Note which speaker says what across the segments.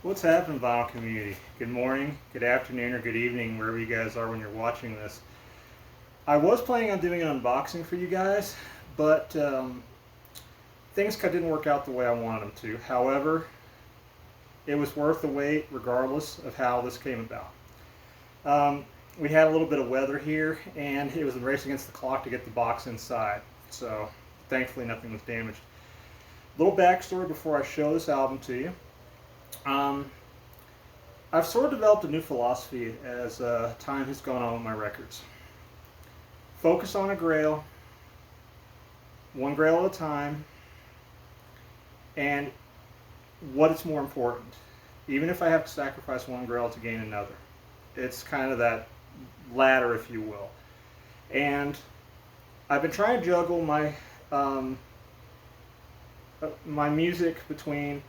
Speaker 1: What's happening, vinyl community? Good morning, good afternoon, or good evening, wherever you guys are when you're watching this. I was planning on doing an unboxing for you guys, but things didn't work out the way I wanted them to. However, it was worth the wait regardless of how this came about. We had a little bit of weather here, and it was a race against the clock to get the box inside. So, thankfully, nothing was damaged. Little backstory before I show this album to you. Um, I've sort of developed a new philosophy as time has gone on with my records. Focus on a grail, one grail at a time, and what is more important, even if I have to sacrifice one grail to gain another. It's kind of that ladder, if you will. And I've been trying to juggle my music between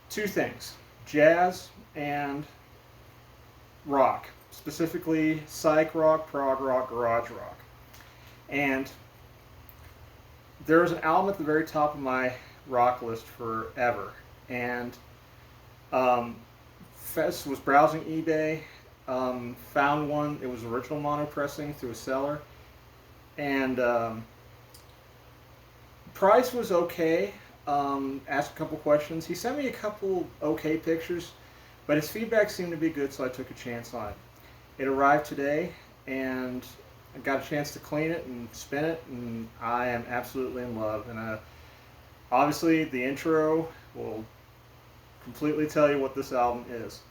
Speaker 1: two things: jazz and rock, specifically psych rock, prog rock, garage rock. And there's an album at the very top of my rock list forever. And was browsing eBay, found one. It was original mono pressing through a seller, and price was okay. Asked a couple questions. He sent me a couple okay pictures, but his feedback seemed to be good, so I took a chance on it. It arrived today, and I got a chance to clean it and spin it, and I am absolutely in love. And obviously, the intro will completely tell you what this album is.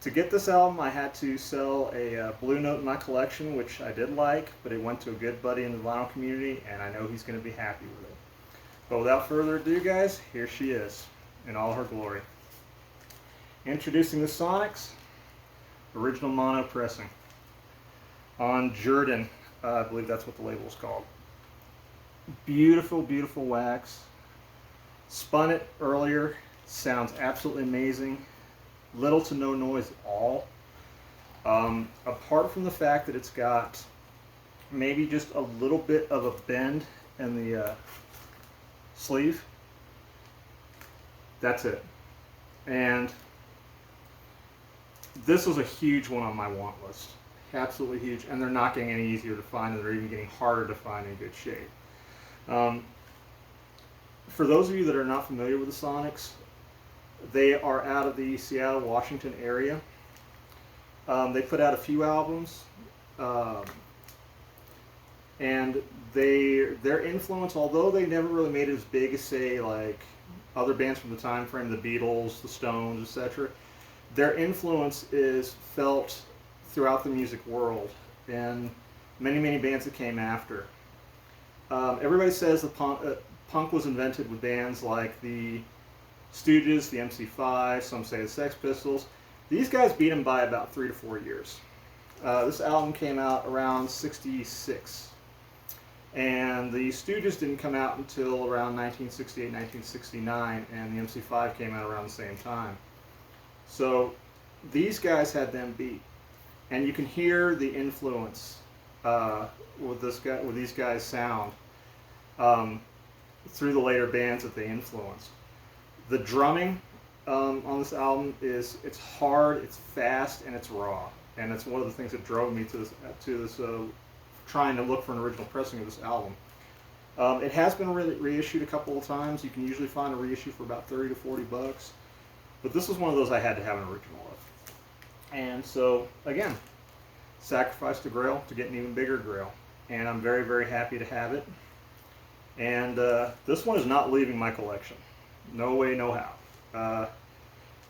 Speaker 1: To get this album, I had to sell a Blue Note in my collection, which I did like, but it went to a good buddy in the vinyl community, and I know he's going to be happy with it. But without further ado, guys, here she is in all her glory. Introducing the Sonics, original mono pressing on Jordan. I believe that's what the label is called. Beautiful, beautiful wax. Spun it earlier. Sounds absolutely amazing. Little to no noise at all. Apart from the fact that it's got maybe just a little bit of a bend in the sleeve. That's it. And this was a huge one on my want list. Absolutely huge. And they're not getting any easier to find, and they're even getting harder to find in good shape. For those of you that are not familiar with the Sonics, they are out of the Seattle, Washington area. They put out a few albums. And their influence, although they never really made it as big as, say, like other bands from the time frame, the Beatles, the Stones, etc., their influence is felt throughout the music world and many, many bands that came after. Everybody says the punk was invented with bands like the Stooges, the MC5, some say the Sex Pistols. These guys beat them by about 3 to 4 years. This album came out around '66. And the Stooges didn't come out until around 1968, 1969, and the MC5 came out around the same time. So these guys had them beat, and you can hear the influence with these guys' sound through the later bands that they influenced. The drumming on this album it's hard, it's fast, and it's raw, and it's one of the things that drove me to this trying to look for an original pressing of this album. It has been reissued a couple of times. You can usually find a reissue for about 30 to 40 bucks. But this was one of those I had to have an original of. And so, again, sacrificed a Grail to get an even bigger Grail. And I'm very, very happy to have it. And this one is not leaving my collection. No way, no how.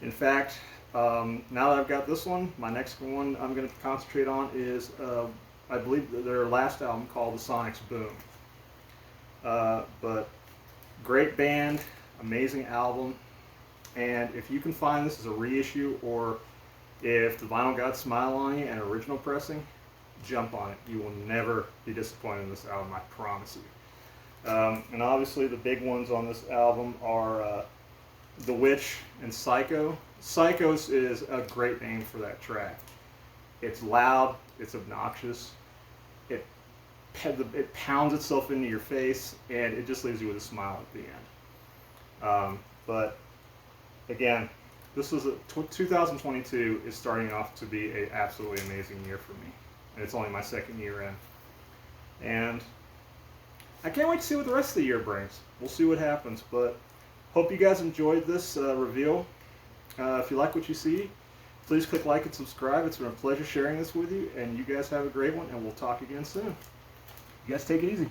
Speaker 1: In fact, now that I've got this one, my next one I'm going to concentrate on is I believe their last album called The Sonics Boom. But great band, amazing album, and if you can find this as a reissue, or if the vinyl gods smile on you and original pressing, jump on it. You will never be disappointed in this album, I promise you. And obviously the big ones on this album are The Witch and Psycho. Psychos is a great name for that track. It's loud, it's obnoxious, it pounds itself into your face, and it just leaves you with a smile at the end. But again, this is 2022 is starting off to be an absolutely amazing year for me, and it's only my second year in, and I can't wait to see what the rest of the year brings. We'll see what happens, but hope you guys enjoyed this reveal. If you like what you see, please click like and subscribe. It's been a pleasure sharing this with you, and you guys have a great one, and we'll talk again soon. You guys take it easy.